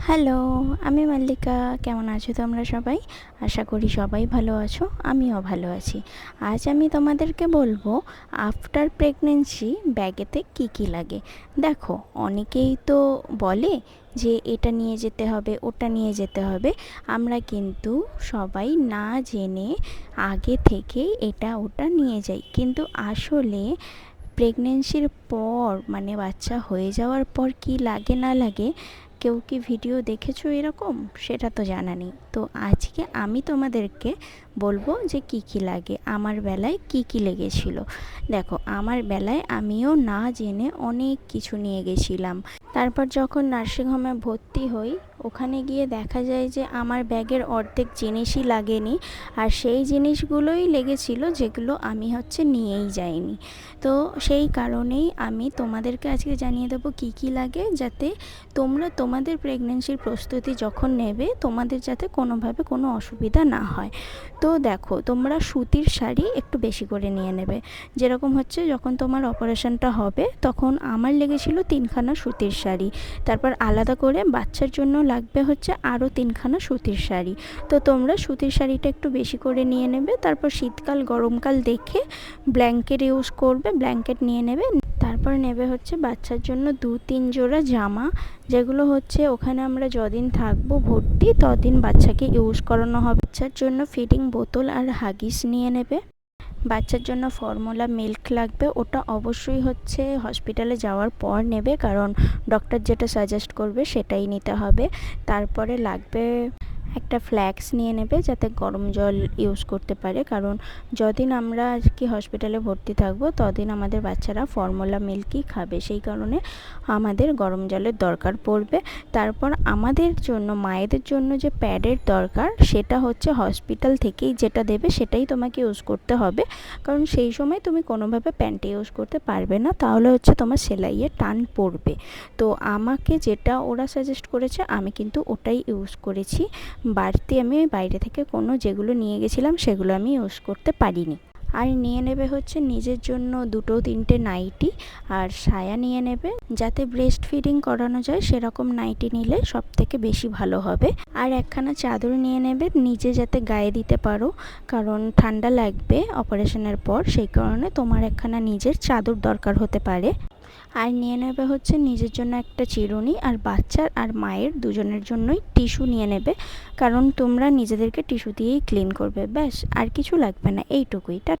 Hello, আমি মাল্লিকা। কেমন আছো তোমরা সবাই? আশা করি সবাই ভালো আছো, আমিও ভালো আছি। আজ আমি তোমাদেরকে বলবো আফটার প্রেগনেন্সি ব্যাগেতে কি কি লাগে। দেখো, অনেকেই তো বলে যে এটা নিয়ে যেতে হবে, ওটা নিয়ে যেতে হবে। আমরা কিন্তু সবাই না জেনে আগে থেকেই এটা ওটা নিয়ে যাই, কিন্তু আসলে প্রেগনেন্সির পর মানে বাচ্চা হয়ে যাওয়ার পর কি লাগে না লাগে, কেউ কি ভিডিও দেখেছো এরকম? সেটা তো জানা নেই। তো আজকে আমি তোমাদেরকে বলবো যে কি কি লাগে, আমার বেলায় কি কি লেগেছিল। দেখো, আমার বেলায় আমিও না জেনে অনেক কিছু নিয়ে গেছিলাম। তারপর যখন নার্সিংহোমে ভর্তি হই, ওখানে গিয়ে দেখা যায় যে আমার ব্যাগের অর্ধেক জিনিসই লাগেনি, আর সেই জিনিসগুলোই লেগেছিল যেগুলো আমি নিয়েই যাইনি। তো সেই কারণেই আমি তোমাদেরকে আজকে জানিয়ে দেবো কী কী লাগে, যাতে তোমরা তোমাদের প্রেগনেন্সির প্রস্তুতি যখন নেবে তোমাদের যাতে কোনোভাবে কোনো অসুবিধা না হয়। তো দেখো, তোমরা সুতির শাড়ি একটু বেশি করে নিয়ে নেবে। যেরকম যখন তোমার অপারেশনটা হবে, তখন আমার লেগেছিল 3খানা সুতির শাড়ি। তারপর আলাদা করে বাচ্চার জন্য লাগবে আরও 3খানা সুতির শাড়ি। তো তোমরা সুতির শাড়িটা একটু বেশি করে নিয়ে নেবে। তারপর শীতকাল গরমকাল দেখে ব্ল্যাঙ্কেট ইউজ করবে, ব্ল্যাঙ্কেট নিয়ে নেবে। তারপর নেবে বাচ্চার জন্য 2-3 জোড়া জামা, যেগুলো ওখানে আমরা যদিন থাকবো ভর্তি ততদিন বাচ্চাকে ইউজ করানো হবে। বাচ্চার জন্য ফিডিং বোতল আর হাগিস নিয়ে নেবে। বাচ্চার জন্য ফর্মুলা মিল্ক লাগবে, ওটা অবশ্যই হসপিটালে যাওয়ার পর নেবে, কারণ ডক্টর যেটা সাজেস্ট করবে সেটাই নিতে হবে। তারপরে লাগবে একটা ফ্ল্যাক্স নিয়ে নেবে, যাতে গরম জল ইউজ করতে পারে, কারণ যদিন আমরা হসপিটালে ভর্তি থাকবো ততদিন আমাদের বাচ্চারা ফর্মুলা মিল্কই খাবে, সেই কারণে আমাদের গরম জলের দরকার পড়বে। তারপর আমাদের জন্য, মায়েদের জন্য যে প্যাডের দরকার, সেটা হসপিটাল থেকেই যেটা দেবে সেটাই তোমাকে ইউজ করতে হবে, কারণ সেই সময় তুমি কোনোভাবে প্যান্ট ইউজ করতে পারবে না, তাহলে তোমার সেলাইয়ে টান পড়বে। তো আমাকে যেটা ওরা সাজেস্ট করেছে আমি কিন্তু ওটাই ইউজ করেছি। বাড়তি আমি বাইরে থেকে যেগুলো নিয়ে গেছিলাম সেগুলো আমি ইউজ করতে পারিনি। আর নিয়ে নেবে নিজের জন্য 2-3টে নাইটি আর সায়া নিয়ে নেবে, যাতে ব্রেস্ট ফিডিং করানো যায় সেরকম নাইটি নিলে সব থেকে বেশি ভালো হবে। আর একখানা চাদর নিয়ে নেবে, নিজে যাতে গায়ে দিতে পারো, কারণ ঠান্ডা লাগবে অপারেশনের পর, সেই কারণে তোমার একখানা নিজের চাদর দরকার হতে পারে। আর নিয়ে নেবে নিজের জন্য একটা চিরুনি, আর বাচ্চার আর মায়ের দুজনের জন্যই টিস্যু নিয়ে নেবে, কারণ তোমরা নিজেদেরকে টিস্যু দিয়েই ক্লিন করবে। ব্যাস, আর কিছু লাগবে না, এইটুকুই।